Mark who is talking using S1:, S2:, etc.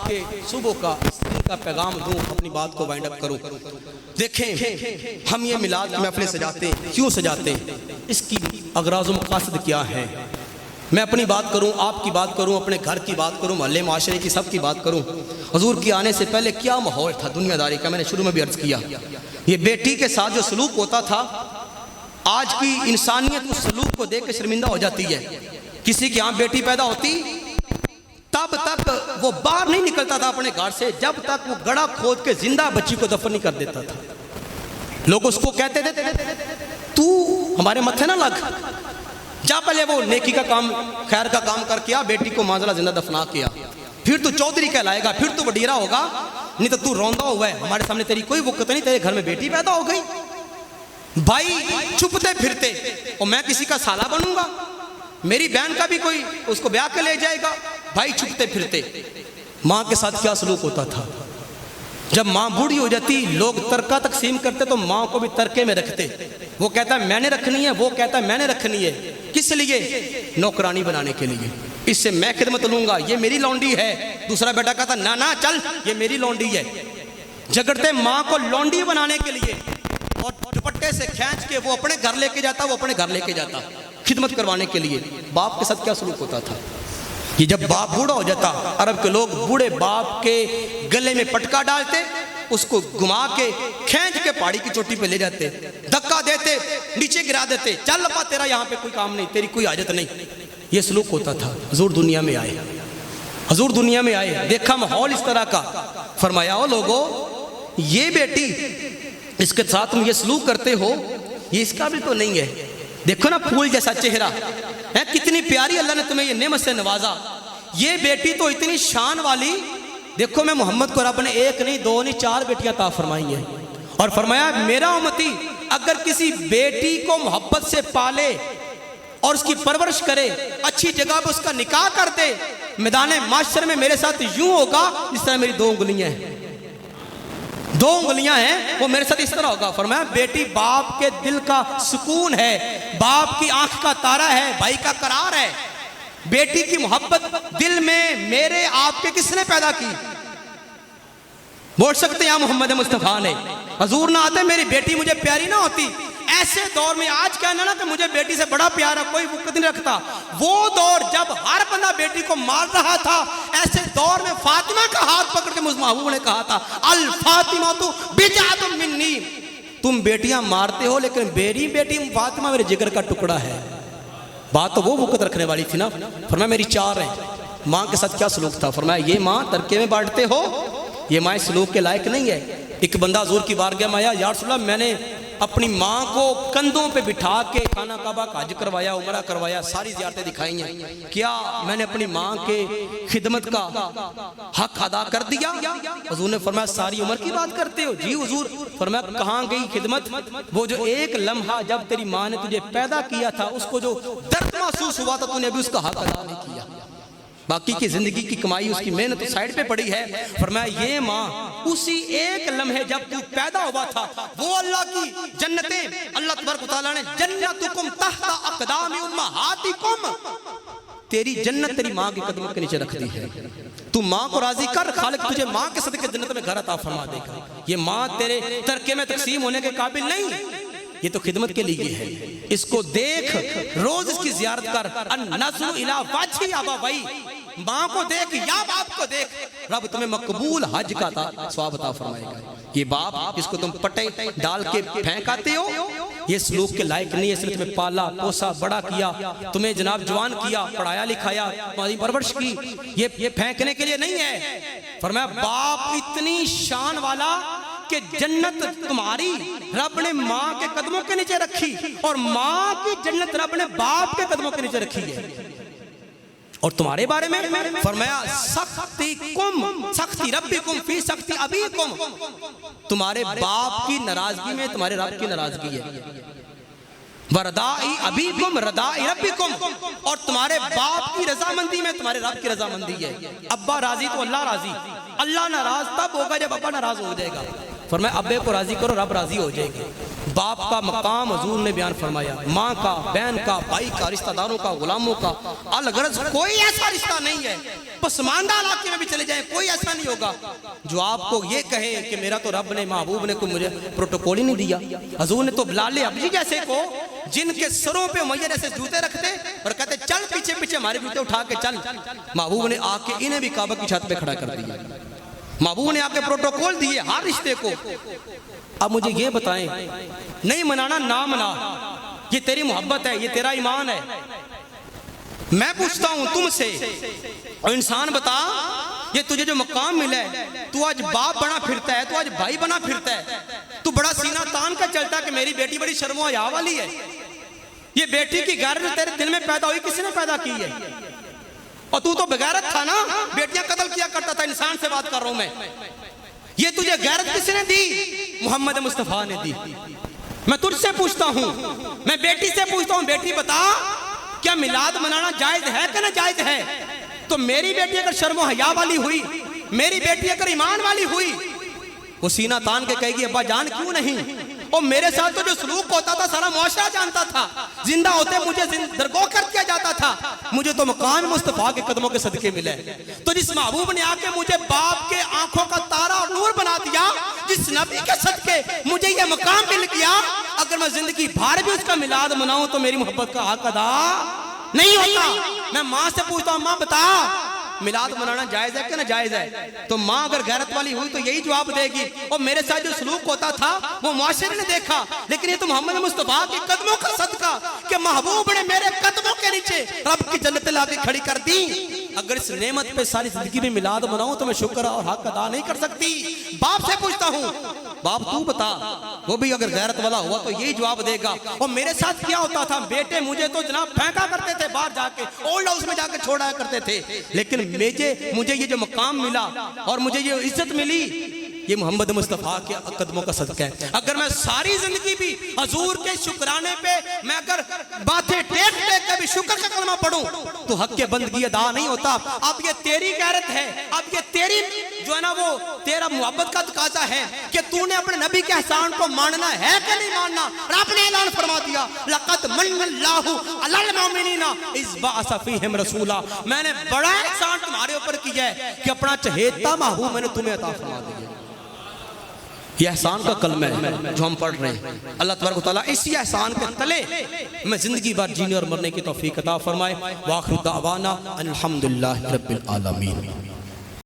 S1: के सुबह का का पैगाम दूं, अपनी बात को वाइंड अप करूं। देखें, हम ये मिलाद की महफिलें सजाते हैं, क्यों सजाते हैं, इसकी अगराज़ व मक़ासद क्या है। मैं अपनी बात करूं, आपकी बात करूं, अपने घर की बात करूं, मोहल्ले माशरे की सब की बात करूं। हुजूर के आने से पहले क्या माहौल था दुनियादारी का, मैंने शुरू में भी अर्ज़ किया। ये बेटी के साथ जो सलूक होता था, आज की इंसानियत उस सलूक को देख के शर्मिंदा हो जाती है। किसी के यहाँ बेटी पैदा होती, तब तक वो बाहर नहीं निकलता था अपने घर से जब तक वो गड़ा खोद के जिंदा बच्ची को दफन नहीं कर देता था। लोग उसको कहते थे तू हमारे मत्थे ना लग, जा पहले वो नेकी का काम, खैर का काम करके आ, बेटी को माजला जिंदा दफना किया, फिर तू चौधरी कहलाएगा, फिर तू वडीरा होगा, नहीं तो तू रौंदा हुआ है, हमारे सामने तेरी कोई वक़्त नहीं, तेरे घर में बेटी पैदा हो गई। भाई छुपते फिरते, और मैं किसी का साला बनूंगा, मेरी बहन का भी कोई उसको ब्याह के ले जाएगा। भाई छुपते फिरते। माँ के साथ क्या सलूक होता था, जब माँ बूढ़ी हो जाती लोग तरका तकसीम करते तो माँ को भी तरके में रखते। वो कहता है मैंने रखनी है, वो कहता है मैंने रखनी है। किस लिए? नौकरानी बनाने के लिए। इससे मैं खिदमत लूंगा, ये मेरी लौंडी है। दूसरा बेटा कहता ना ना चल, ये मेरी लौंडी है। झगड़ते माँ को लौंडी बनाने के लिए, और दुपट्टे से खींच के वो अपने घर लेके जाता, वो अपने घर लेके जाता खिदमत करवाने के लिए। बाप के साथ क्या सलूक होता था कि जब बाप बूढ़ा हो जाता, अरब के लोग बूढ़े बाप के गले में पटका डालते, उसको घुमा के खींच के पहाड़ी की चोटी पे ले जाते, धक्का देते, नीचे गिरा देते, चल पा तेरा यहाँ पे कोई काम नहीं, तेरी कोई हाजत नहीं। ये सलूक होता था। हुजूर दुनिया में आए, हुजूर दुनिया में आए, देखा माहौल इस तरह का, फरमाया ओ लोगो, ये बेटी इसके साथ तुम ये सलूक करते हो, ये इसका भी तो नहीं है। देखो ना फूल जैसा चेहरा है, कितनी प्यारी अल्लाह ने तुम्हें ये नेमत से नवाजा। ये बेटी तो इतनी शान वाली, देखो मैं मोहम्मद को रब ने एक नहीं, दो नहीं, 4 बेटियां ता फरमाई हैं। और फरमाया मेरा उम्मती अगर किसी बेटी को मोहब्बत से पाले और उसकी परवरिश करे, अच्छी जगह पर उसका निकाह कर दे, मैदान माशर में मेरे साथ यूं होगा जिस तरह मेरी 2 उंगलियां हैं, 2 उंगलियां हैं, वो मेरे साथ इस तरह होगा। फरमाया बेटी बाप के दिल का सुकून है, बाप की आंख का तारा है, भाई का करार है। बेटी की मोहब्बत दिल में मेरे आपके किसने पैदा की? बोल सकते हैं मोहम्मद मुस्तफा ने। हजूर ना आते मेरी बेटी मुझे प्यारी ना होती। ऐसे दौर में आज कहना ना कि मुझे बेटी से बड़ा प्यार है, कोई वक़्त नहीं रखता। वो दौर जब हर बंदा बेटी को मार रहा था, ऐसे दौर में फातिमा का हाथ पकड़ के मुझ महबूब ने कहा था अल फातिमा तो बिजातुम मिन्नी, तुम बेटियां मारते हो लेकिन मेरी बेटी फातिमा मेरे जिगर का टुकड़ा है। बात तो वो वक़्त रखने वाली थी ना। फरमाया मेरी 4 है। माँ के साथ क्या सलूक था? फरमाया ये माँ तरके में बांटते हो, ये माँ सलूक के लायक नहीं है। एक बंदा हुजूर की बारगाह में आया, या रसूलल्लाह मैंने अपनी माँ को कंधों पे बिठा के खाना काबा का हज करवाया, उमरा करवाया, सारी ज़ियारतें दिखाई हैं, क्या मैंने अपनी माँ के खिदमत का हक अदा कर दिया? हुजूर ने फरमाया सारी उम्र की बात करते हो? जी हुजूर। फरमाया कहाँ गई खिदमत? वो जो एक लम्हा जब तेरी माँ ने तुझे पैदा किया था, उसको जो दर्द महसूस हुआ था, तूने अभी उसका हक अदा नहीं किया। बाकी की जिंदगी की कमाई, उसकी मेहनत तो साइड पे पड़ी है। फरमाया ये माँ उसी एक लम्हे जब तू पैदा हुआ था, वो अल्लाह की जन्नतें, अल्लाह तबारक व तआला ने जन्नतुकुम तहता अक़दामी उम्महातिकुम, तेरी जन्नत तेरी माँ के कदमों के नीचे रख दी है। तू माँ को राजी कर, खालिक तुझे माँ के सदके जन्नत में घर अता फरमा देगा। ये माँ तेरे तरके में तकसीम होने के काबिल नहीं, ये तो खिदमत के लिए है। इसको देख, रोज इसकी जियारत कर। अन्नज़्रु इला वज्हि अबवैहि, माँ को देख या बाप को देख, रब तुम्हें मकबूल हज का सवाब अता फरमाएगा। ये बाप जिसको तुम पटे डाल के फेंक आते हो, ये सलूक के लायक नहीं है। इसने तुम्हें पाला पोसा बड़ा किया, तुम्हें जनाब जवान किया, पढ़ाया लिखाया, तुम्हारी परवरिश की, ये फेंकने के लिए नहीं है। फरमाया बाप इतनी शान वाला कि जन्नत तुम्हारी रब ने माँ के कदमों के नीचे रखी, और माँ की जन्नत रब ने बाप के कदमों के नीचे रखी है। और तुम्हारे बारे में फरमाया सख्ती रब्बिकुम फी सख्ती अबीकुम, तुम्हारे बाप की नाराजगी में तुम्हारे रब की नाराजगी है। वरदाई अबीकुम रदाई रब्बिकुम, और तुम्हारे बाप की रजामंदी में तुम्हारे रब की रजामंदी है। अब्बा राजी तो अल्लाह राजी, अल्लाह नाराज तब होगा जब अब्बा नाराज हो जाएगा। फरमाया अब्बे को राजी करो, रब राजी हो जाएगा। बाप का मकाम हजूर ने बयान फरमाया, माँ का, बहन का, भाई का, रिश्तेदारों का, गुलामों का, अलगरज कोई ऐसा रिश्ता नहीं है, पसमानदा इलाके में भी चले जाएं कोई ऐसा नहीं होगा जो आपको ये कहे कि मेरा तो रब ने, महबूब ने कोई मुझे प्रोटोकॉल ही नहीं दिया। हजूर ने तो बिलाल अब्जी जैसे को, जिनके सरों पे मैया जैसे जूते रखते और कहते चल पीछे पीछे हमारे जूते उठा के चल, महबूब ने आके इन्हें भी काबा की छत पे खड़ा कर दिया। महबूब ने आके प्रोटोकॉल दिए हर रिश्ते को। अब मुझे ये बताएं, नहीं मनाना ना मना, ये तेरी मोहब्बत है, ये तेरा ईमान है। मैं पूछता हूं तुमसे, और इंसान बता, ये तुझे जो मकाम मिला है, तू आज बाप बना फिरता है, तू आज भाई बना फिरता है, तू बड़ा सीना तान कर चलता है कि मेरी बेटी बड़ी शर्मो हया वाली है। ये बेटी की गैरत तेरे दिल में पैदा हुई, किसने पैदा की है? और तू तो बेगैरत था ना, बेटियां कत्ल किया करता था। इंसान से बात कर रहा हूं मैं। ये तुझे गैरत किसने दी? मोहम्मद मुस्तफा ने दी। मैं तुझसे पूछता हूं, मैं बेटी से पूछता हूं, बेटी बता क्या मिलाद मनाना जायज है कि ना जायज है? तो मेरी बेटी अगर शर्मो हया वाली हुई, मेरी बेटी अगर ईमान वाली हुई, वो सीना तान के कहेगी अब्बा जान क्यों नहीं? और मेरे साथ तो जो सलूक होता था सारा मुआशरा जानता था, जिंदा होते मुझे दरगोह कर दिया जाता था। मुझे तो मकाम मुस्तफा के कदमों के सदके मिले। तो जिस महबूब ने आके मुझे बाप के आंखों का तारा और नूर बना दिया, जिस नबी के सदके मुझे ये मकाम मिल गया, अगर मैं जिंदगी भर भी उसका मिलाद मनाऊं तो मेरी मोहब्बत का हक अदा नहीं होता। मैं माँ से पूछता हूँ, माँ बता मिलाद मनाना जायज है कि ना जायज है? तो माँ अगर गैरत वाली हुई तो यही जवाब देगी, और मेरे साथ जो सलूक होता था वो मुआशरे ने देखा। लेकिन ये तो मोहम्मद मुस्तफा के कदमों का सदका कि महबूब ने मेरे कदमों के नीचे रब की जन्नत लाके खड़ी कर दी। अगर इस नेमत पे सारी जिंदगी में मिलाद मनाऊं तो मैं शुक्र और हक अदा नहीं कर सकती। बाप से पूछता हूँ, बाप तू बता, वो भी अगर गैरत वाला हुआ तो यही जवाब देगा। और मेरे साथ क्या होता था, बेटे मुझे तो जनाब फेंका करते थे बाहर जाके, ओल्ड हाउस में जाके छोड़ा करते थे। लेकिन मुझे ये जो मकाम मिला और मुझे ये इज्जत मिली, ये मोहम्मद मुस्तफा के कदमों का सदका है। अगर मैं सारी जिंदगी भी हजूर के शुक्राने पे मैं अगर बातें टेक टेक के भी शुक्र का कलमा पढ़ूं तो हक के बंदगी अदा नहीं होता। अब ये तेरी गैरत है, अब ये तेरी जो है ना वो तेरा मोहब्बत का तकाजा है कि तूने अपने नबी के एहसान को मानना है कि नहीं मानना। रब ने ऐलान फरमा दिया, लक़द मन्नल्लाहु अलल मुमिनीना इज़ बअस फ़ीहिम रसूला, मैंने बड़ा एहसान तुम्हारे ऊपर किया है कि अपना चहेता महबूब मैंने तुम्हें अता फरमा दिया। ये एहसान का कलमा है जो हम पढ़ रहे हैं। अल्लाह तबारक व तआला इसी एहसान के तले मैं जिंदगी भर जीने और मरने की तौफीक अता फरमाए। व आखिर दावाना अल्हम्दुलिल्लाहि रब्बिल आलमीन।